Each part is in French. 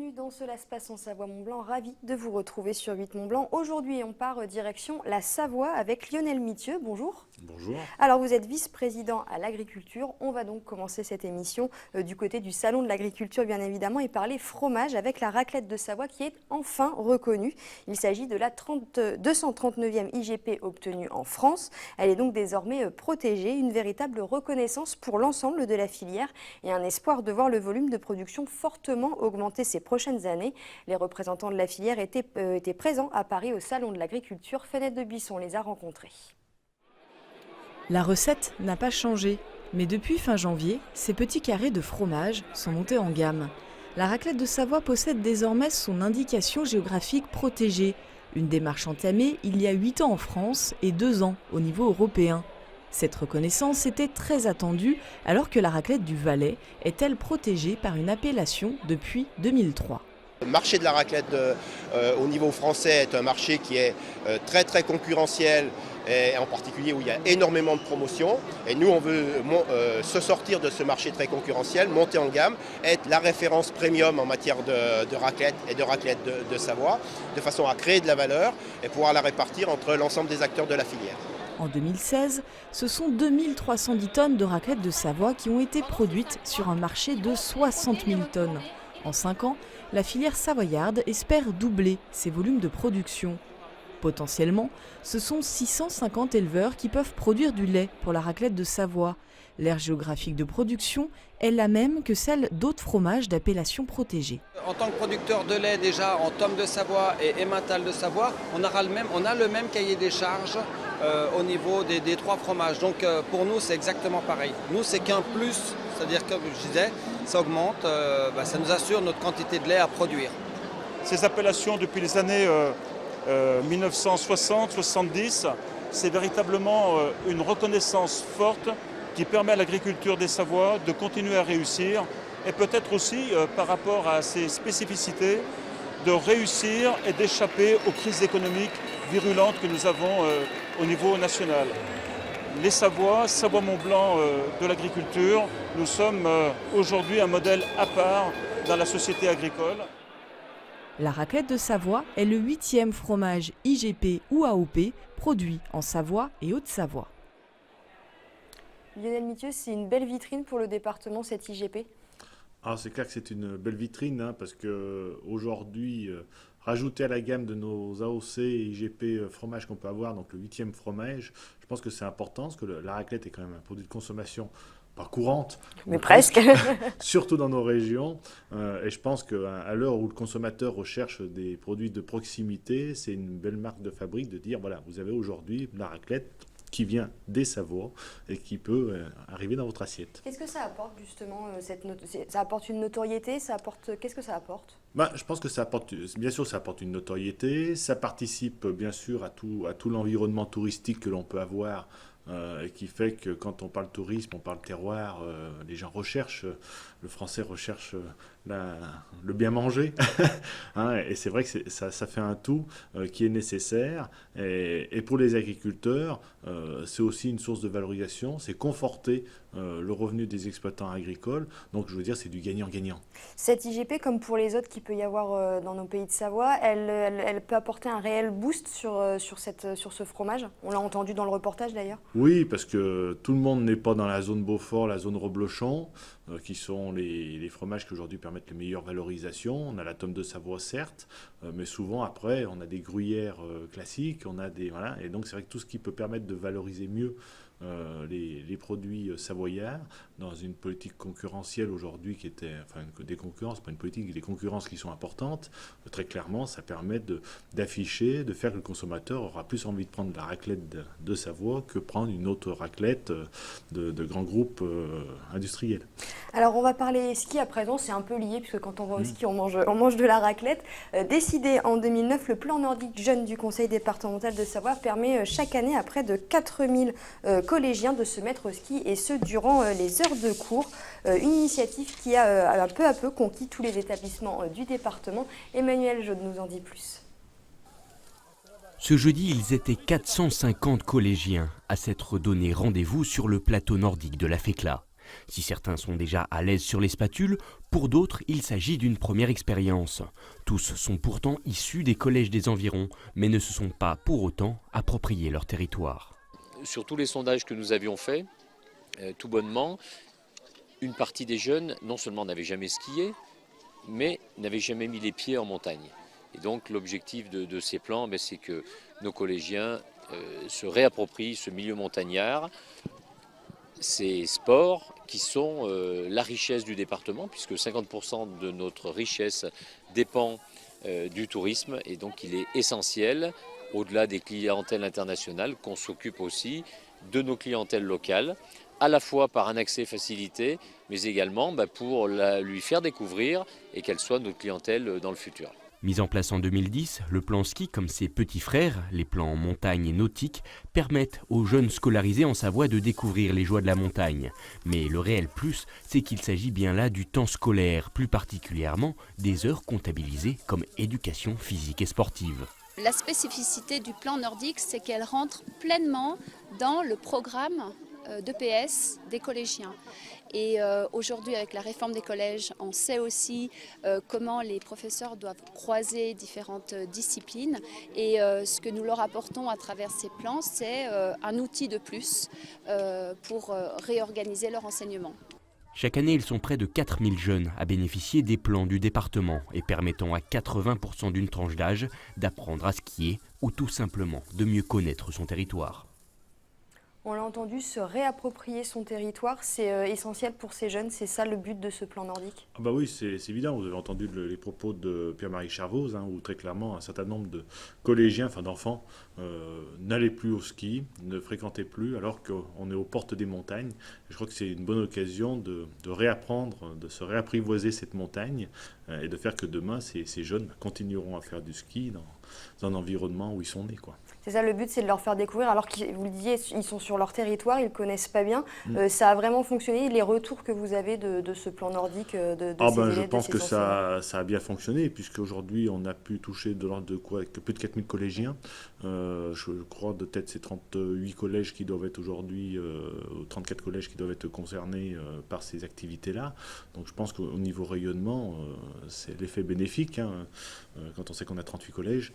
bienvenue dans Cela se passe en Savoie-Mont-Blanc. Ravi de vous retrouver sur 8 Mont-Blanc. Aujourd'hui, on part direction la Savoie avec Lionel Mithieu. Bonjour. Bonjour. Alors, vous êtes vice-président à l'agriculture. On va donc commencer cette émission du côté du Salon de l'agriculture, bien évidemment, et parler fromage avec la raclette de Savoie qui est enfin reconnue. Il s'agit de la 239e IGP obtenue en France. Elle est donc désormais protégée, une véritable reconnaissance pour l'ensemble de la filière et un espoir de voir le volume de production fortement augmenter ces prochaines années. Les représentants de la filière étaient présents à Paris au Salon de l'agriculture. Fenêtre de Buisson les a rencontrés. La recette n'a pas changé, mais depuis fin janvier, ces petits carrés de fromage sont montés en gamme. La raclette de Savoie possède désormais son indication géographique protégée, une démarche entamée il y a 8 ans en France et 2 ans au niveau européen. Cette reconnaissance était très attendue alors que la raclette du Valais est elle protégée par une appellation depuis 2003. Le marché de la raclette au niveau français est un marché qui est très concurrentiel, et en particulier où il y a énormément de promotions. Et nous, on veut se sortir de ce marché très concurrentiel, monter en gamme, être la référence premium en matière de raclette et de raclette de Savoie, de façon à créer de la valeur et pouvoir la répartir entre l'ensemble des acteurs de la filière. En 2016, ce sont 2310 tonnes de raclette de Savoie qui ont été produites sur un marché de 60 000 tonnes. En 5 ans, la filière savoyarde espère doubler ses volumes de production. Potentiellement, ce sont 650 éleveurs qui peuvent produire du lait pour la raclette de Savoie. L'aire géographique de production est la même que celle d'autres fromages d'appellation protégée. En tant que producteur de lait déjà en Tome de Savoie et Emmental de Savoie, on a le même cahier des charges au niveau des 3 fromages. Donc pour nous c'est exactement pareil. Nous c'est qu'un plus, c'est-à-dire comme je disais, ça augmente, ça nous assure notre quantité de lait à produire. Ces appellations depuis les années 1960-70, c'est véritablement une reconnaissance forte qui permet à l'agriculture des Savoies de continuer à réussir et peut-être aussi par rapport à ses spécificités de réussir et d'échapper aux crises économiques virulentes que nous avons au niveau national. Les Savoies, Savoie-Mont-Blanc de l'agriculture, nous sommes aujourd'hui un modèle à part dans la société agricole. La raclette de Savoie est le 8e fromage IGP ou AOP produit en Savoie et Haute-Savoie. Lionel Mithieu, c'est une belle vitrine pour le département, cette IGP. C'est clair que c'est une belle vitrine parce qu'aujourd'hui, rajouter à la gamme de nos AOC et IGP fromage qu'on peut avoir, donc le 8e fromage, je pense que c'est important parce que la raclette est quand même un produit de consommation pas courante, mais presque, surtout dans nos régions. Et je pense qu'à l'heure où le consommateur recherche des produits de proximité, c'est une belle marque de fabrique de dire voilà, vous avez aujourd'hui la raclette qui vient des Savoies et qui peut arriver dans votre assiette. Qu'est-ce que ça apporte justement ça apporte une notoriété, qu'est-ce que ça apporte? Je pense que ça apporte, bien sûr, ça apporte une notoriété, ça participe bien sûr à tout l'environnement touristique que l'on peut avoir et qui fait que quand on parle tourisme, on parle terroir, les gens recherchent, le français recherche le bien manger. Et c'est vrai que ça fait un tout qui est nécessaire. Et pour les agriculteurs, c'est aussi une source de valorisation, c'est conforter le revenu des exploitants agricoles. Donc je veux dire, c'est du gagnant-gagnant. Cette IGP, comme pour les autres qu'il peut y avoir dans nos pays de Savoie, elle peut apporter un réel boost sur ce fromage. On l'a entendu dans le reportage d'ailleurs. Oui, parce que tout le monde n'est pas dans la zone Beaufort, la zone Reblochon, qui sont les fromages qui aujourd'hui permettent les meilleures valorisations. On a la Tome de Savoie certes, mais souvent après on a des gruyères classiques, on a et donc c'est vrai que tout ce qui peut permettre de valoriser mieux les produits savoyards dans une politique concurrentielle aujourd'hui qui était, des concurrences, pas une politique, des concurrences qui sont importantes, très clairement ça permet d'afficher, de faire que le consommateur aura plus envie de prendre la raclette de Savoie que prendre une autre raclette de grands groupes industriels. Alors on va parler ski à présent, c'est un peu lié puisque quand on va au ski on mange de la raclette. Décidé en 2009, le plan nordique jeune du conseil départemental de Savoie permet chaque année à près de 4000 collégiens de se mettre au ski et ce durant les heures de cours. Une initiative qui a peu à peu conquis tous les établissements du département. Emmanuel Jaude nous en dit plus. Ce jeudi, ils étaient 450 collégiens à s'être donné rendez-vous sur le plateau nordique de la Fécla. Si certains sont déjà à l'aise sur les spatules, pour d'autres, il s'agit d'une première expérience. Tous sont pourtant issus des collèges des environs, mais ne se sont pas pour autant approprié leur territoire. Sur tous les sondages que nous avions faits, tout bonnement, une partie des jeunes non seulement n'avaient jamais skié, mais n'avaient jamais mis les pieds en montagne. Et donc l'objectif de ces plans, c'est que nos collégiens se réapproprient ce milieu montagnard, ces sports qui sont la richesse du département, puisque 50% de notre richesse dépend du tourisme, et donc il est essentiel, au-delà des clientèles internationales, qu'on s'occupe aussi de nos clientèles locales, à la fois par un accès facilité, mais également pour lui faire découvrir et qu'elle soit notre clientèle dans le futur. Mis en place en 2010, le plan ski, comme ses petits frères, les plans montagne et nautique, permettent aux jeunes scolarisés en Savoie de découvrir les joies de la montagne. Mais le réel plus, c'est qu'il s'agit bien là du temps scolaire, plus particulièrement des heures comptabilisées comme éducation physique et sportive. La spécificité du plan nordique, c'est qu'elle rentre pleinement dans le programme d'EPS des collégiens. Et aujourd'hui, avec la réforme des collèges, on sait aussi comment les professeurs doivent croiser différentes disciplines. Et ce que nous leur apportons à travers ces plans, c'est un outil de plus pour réorganiser leur enseignement. Chaque année, ils sont près de 4000 jeunes à bénéficier des plans du département et permettant à 80% d'une tranche d'âge d'apprendre à skier ou tout simplement de mieux connaître son territoire. On l'a entendu, se réapproprier son territoire, c'est essentiel pour ces jeunes, c'est ça le but de ce plan nordique? Ah bah oui, c'est évident, vous avez entendu les propos de Pierre-Marie Charvoz, où très clairement un certain nombre de collégiens, d'enfants, n'allaient plus au ski, ne fréquentaient plus, alors qu'on est aux portes des montagnes. Je crois que c'est une bonne occasion de réapprendre, de se réapprivoiser cette montagne et de faire que demain, ces jeunes continueront à faire du ski dans un environnement où ils sont nés, quoi. C'est ça, le but, c'est de leur faire découvrir, alors que vous le disiez, ils sont sur leur territoire, ils ne le connaissent pas bien. Ça a vraiment fonctionné, les retours que vous avez de ce plan nordique, de ces élèves, je pense que ça a bien fonctionné, puisqu'aujourd'hui, on a pu toucher de l'ordre de quoi, plus de 4000 collégiens. Je crois de tête, c'est 38 collèges qui doivent être aujourd'hui, 34 collèges qui doivent être concernés par ces activités-là. Donc je pense qu'au niveau rayonnement, c'est l'effet bénéfique. Quand on sait qu'on a 38 collèges,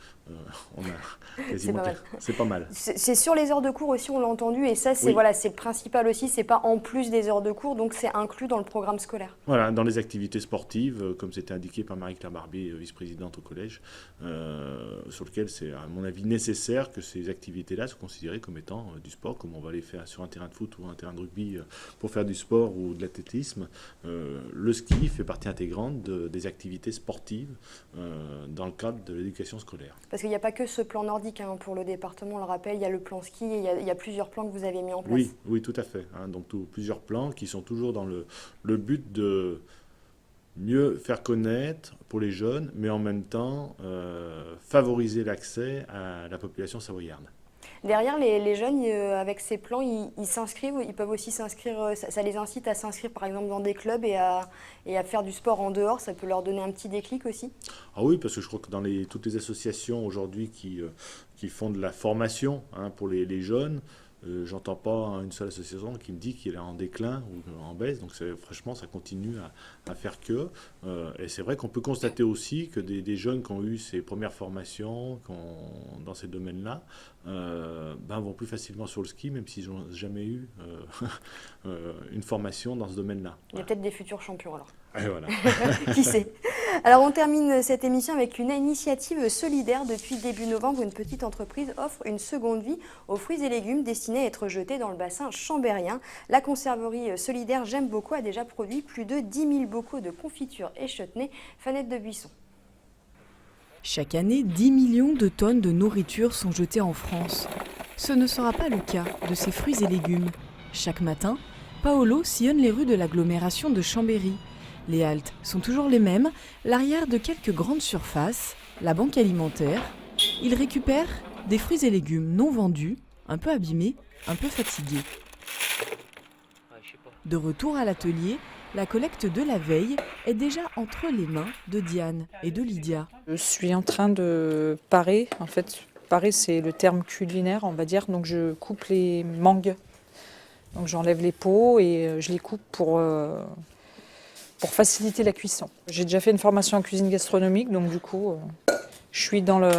on a quasiment... C'est pas mal. C'est sur les heures de cours aussi, on l'a entendu, et ça, c'est c'est le principal aussi, c'est pas en plus des heures de cours, donc c'est inclus dans le programme scolaire. Voilà, dans les activités sportives, comme c'était indiqué par Marie-Claire Barbier, vice-présidente au collège, sur lequel c'est à mon avis nécessaire que ces activités-là soient considérées comme étant du sport, comme on va les faire sur un terrain de foot ou un terrain de rugby pour faire du sport ou de l'athlétisme. Le ski fait partie intégrante des activités sportives dans le cadre de l'éducation scolaire. Parce qu'il n'y a pas que ce plan nordique pour le département, on le rappelle, il y a le plan ski, et il y a plusieurs plans que vous avez mis en place. Oui, tout à fait. Donc plusieurs plans qui sont toujours dans le but de mieux faire connaître pour les jeunes, mais en même temps favoriser l'accès à la population savoyarde. Derrière, les jeunes, avec ces plans, ils s'inscrivent, ils peuvent aussi s'inscrire, ça les incite à s'inscrire par exemple dans des clubs et à faire du sport en dehors, ça peut leur donner un petit déclic aussi? Ah oui, parce que je crois que dans toutes les associations aujourd'hui qui font de la formation pour les jeunes, j'entends pas une seule association qui me dit qu'il est en déclin ou en baisse, donc franchement ça continue à faire que. Et c'est vrai qu'on peut constater aussi que des jeunes qui ont eu ces premières formations dans ces domaines-là vont plus facilement sur le ski, même s'ils n'ont jamais eu une formation dans ce domaine-là. Il y a peut-être des futurs champions alors. Et voilà. Qui sait? Alors on termine cette émission avec une initiative solidaire. Depuis début novembre, une petite entreprise offre une seconde vie aux fruits et légumes destinés à être jetés dans le bassin chambérien. La conserverie solidaire J'aime beaucoup a déjà produit plus de 10 000 bocaux de confiture et chutney. Fanette de Buisson. Chaque année, 10 millions de tonnes de nourriture sont jetées en France. Ce ne sera pas le cas de ces fruits et légumes. Chaque matin, Paolo sillonne les rues de l'agglomération de Chambéry. Les haltes sont toujours les mêmes, l'arrière de quelques grandes surfaces, la banque alimentaire. Il récupère des fruits et légumes non vendus, un peu abîmés, un peu fatigués. De retour à l'atelier, la collecte de la veille est déjà entre les mains de Diane et de Lydia. Je suis en train de parer. En fait, parer, c'est le terme culinaire, on va dire. Donc je coupe les mangues Donc j'enlève les peaux et je les coupe pour faciliter la cuisson. J'ai déjà fait une formation en cuisine gastronomique, donc du coup, je suis dans le...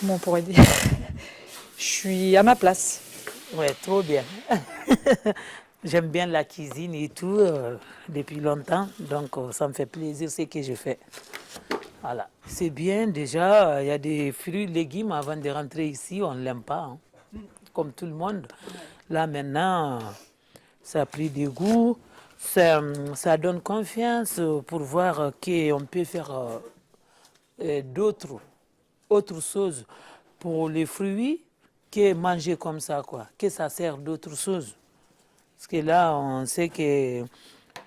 Comment on pourrait dire? Je suis à ma place. Ouais, trop bien. J'aime bien la cuisine et tout depuis longtemps, donc ça me fait plaisir ce que je fais. Voilà. C'est bien déjà, il y a des fruits, légumes avant de rentrer ici, on ne l'aime pas, hein, comme tout le monde. Là maintenant, ça a pris du goût, ça donne confiance pour voir qu'on peut faire autre chose pour les fruits que manger comme ça, quoi, que ça sert d'autres choses. Parce que là, on sait que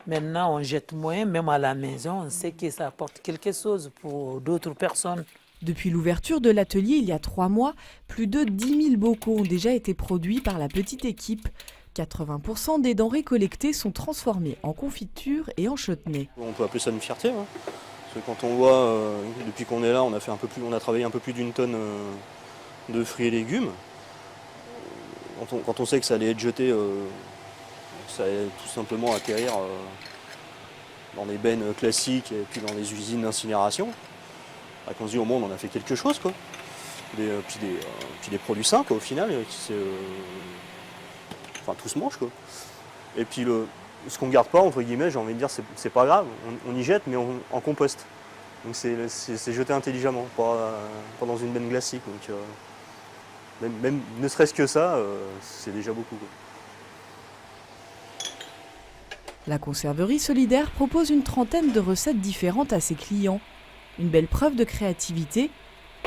maintenant, on jette moins, même à la maison, on sait que ça apporte quelque chose pour d'autres personnes. Depuis l'ouverture de l'atelier il y a 3 mois, plus de 10 000 bocaux ont déjà été produits par la petite équipe. 80% des denrées collectées sont transformées en confiture et en chutney. On peut appeler ça une fierté, hein. Parce que quand on voit, depuis qu'on est là, on a travaillé un peu plus d'1 tonne de fruits et légumes. Quand on sait que ça allait être jeté, ça allait tout simplement atterrir dans des bennes classiques et puis dans des usines d'incinération. On se dit au moins on a fait quelque chose, quoi. Puis des produits sains, quoi, au final, tout se mange, quoi. Et puis ce qu'on garde pas, entre guillemets, j'ai envie de dire, c'est pas grave, on y jette mais en compost. Donc c'est jeté intelligemment, pas dans une benne classique. Donc même ne serait-ce que ça, c'est déjà beaucoup, quoi. La conserverie solidaire propose une trentaine de recettes différentes à ses clients. Une belle preuve de créativité,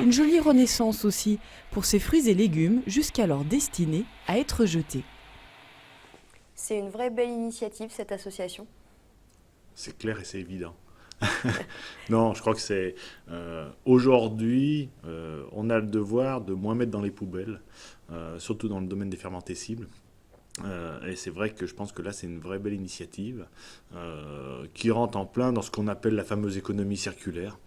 une jolie renaissance aussi pour ces fruits et légumes jusqu'alors destinés à être jetés. C'est une vraie belle initiative, cette association. C'est clair et c'est évident. Non, je crois que c'est... aujourd'hui, on a le devoir de moins mettre dans les poubelles, surtout dans le domaine des fermentés cibles. Et c'est vrai que je pense que là, c'est une vraie belle initiative qui rentre en plein dans ce qu'on appelle la fameuse économie circulaire,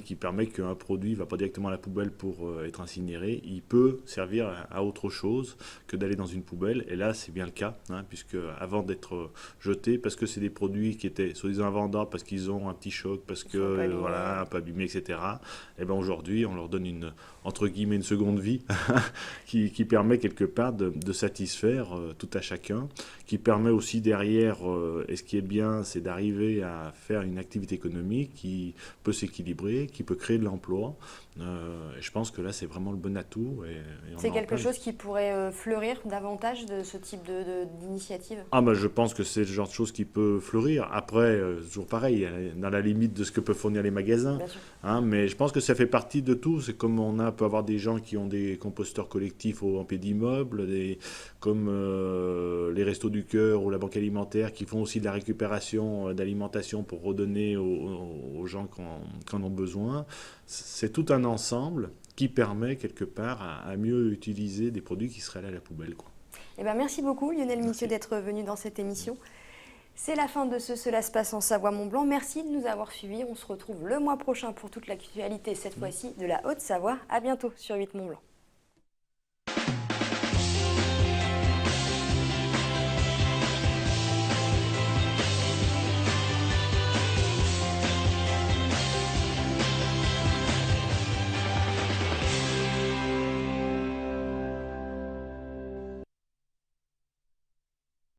qui permet qu'un produit ne va pas directement à la poubelle pour être incinéré. Il peut servir à autre chose que d'aller dans une poubelle. Et là, c'est bien le cas, puisque avant d'être jeté, parce que c'est des produits qui étaient soi-disant invendables, parce qu'ils ont un petit choc, parce que un peu abîmés, etc. Et ben aujourd'hui, on leur donne entre guillemets une seconde vie qui permet quelque part de satisfaire tout à chacun, qui permet aussi derrière, et ce qui est bien, c'est d'arriver à faire une activité économique qui peut s'équilibrer, qui peut créer de l'emploi. Et je pense que là, c'est vraiment le bon atout. C'est quelque chose qui pourrait fleurir davantage de ce type d'initiative? Je pense que c'est le genre de chose qui peut fleurir. Après, toujours pareil, dans la limite de ce que peuvent fournir les magasins. Mais je pense que ça fait partie de tout. C'est comme peut avoir des gens qui ont des composteurs collectifs en pied d'immeuble, comme les Restos du Cœur ou la Banque Alimentaire qui font aussi de la récupération d'alimentation pour redonner aux gens qui en ont besoin. C'est tout un ensemble qui permet quelque part à mieux utiliser des produits qui seraient allés à la poubelle, quoi. Merci beaucoup Lionel Mithieu d'être venu dans cette émission. C'est la fin de Cela se passe en Savoie-Mont-Blanc. Merci de nous avoir suivis. On se retrouve le mois prochain pour toute l'actualité, cette fois-ci de la Haute-Savoie. À bientôt sur 8 Mont-Blanc.